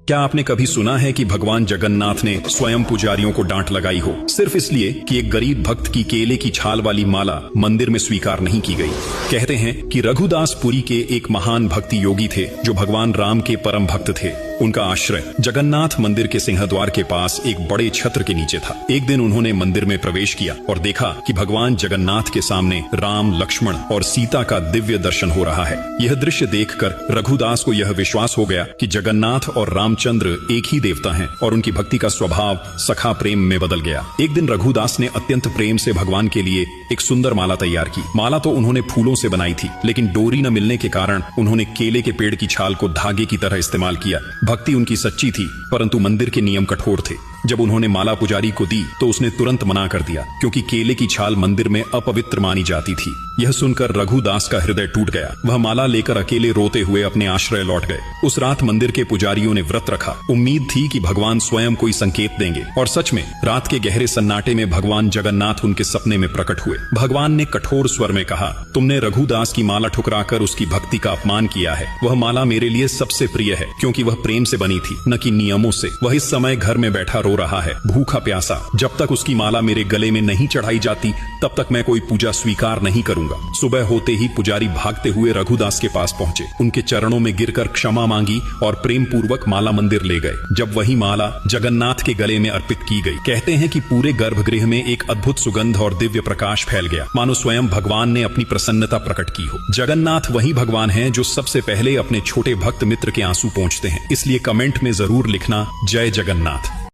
क्या आपने कभी सुना है कि भगवान जगन्नाथ ने स्वयं पुजारियों को डांट लगाई हो सिर्फ इसलिए कि एक गरीब भक्त की केले की छाल वाली माला मंदिर में स्वीकार नहीं की गई? कहते हैं कि रघुदास पुरी के एक महान भक्ति योगी थे जो भगवान राम के परम भक्त थे। उनका आश्रय जगन्नाथ मंदिर के सिंहद्वार के पास एक बड़े छत्र के नीचे था। एक दिन उन्होंने मंदिर में प्रवेश किया और देखा कि भगवान जगन्नाथ के सामने राम, लक्ष्मण और सीता का दिव्य दर्शन हो रहा है। यह दृश्य देखकर रघुदास को यह विश्वास हो गया कि जगन्नाथ और रामचंद्र एक ही देवता हैं और उनकी भक्ति का स्वभाव सखा प्रेम में बदल गया। एक दिन रघुदास ने अत्यंत प्रेम से भगवान के लिए एक सुंदर माला तैयार की। माला तो उन्होंने फूलों से बनाई थी, लेकिन डोरी न मिलने के कारण उन्होंने केले के पेड़ की छाल को धागे की तरह इस्तेमाल किया। भक्ति उनकी सच्ची थी, परंतु मंदिर के नियम कठोर थे। जब उन्होंने माला पुजारी को दी तो उसने तुरंत मना कर दिया, क्योंकि केले की छाल मंदिर में अपवित्र मानी जाती थी। यह सुनकर रघुदास का हृदय टूट गया। वह माला लेकर अकेले रोते हुए अपने आश्रय लौट गए। उस रात मंदिर के पुजारियों ने व्रत रखा। उम्मीद थी कि भगवान स्वयं कोई संकेत देंगे, और सच में रात के गहरे सन्नाटे में भगवान जगन्नाथ उनके सपने में प्रकट हुए। भगवान ने कठोर स्वर में कहा, तुमने रघुदास की माला ठुकराकर उसकी भक्ति का अपमान किया है। वह माला मेरे लिए सबसे प्रिय है, क्योंकि वह प्रेम से बनी थी, न कि नियमों से। वह इस समय घर में बैठा रो रहा है, भूखा प्यासा। जब तक उसकी माला मेरे गले में नहीं चढ़ाई जाती, तब तक मैं कोई पूजा स्वीकार नहीं करूंगा। सुबह होते ही पुजारी भागते हुए रघुदास के पास पहुंचे, उनके चरणों में गिरकर क्षमा मांगी और प्रेम पूर्वक माला मंदिर ले गए। जब वही माला जगन्नाथ के गले में अर्पित की गई, कहते हैं कि पूरे गर्भगृह में एक अद्भुत सुगंध और दिव्य प्रकाश फैल गया, मानो स्वयं भगवान ने अपनी प्रसन्नता प्रकट की हो। जगन्नाथ वही भगवान हैं जो सबसे पहले अपने छोटे भक्त मित्र के आंसू पोंछते हैं। इसलिए कमेंट में जरूर लिखना, जय जगन्नाथ।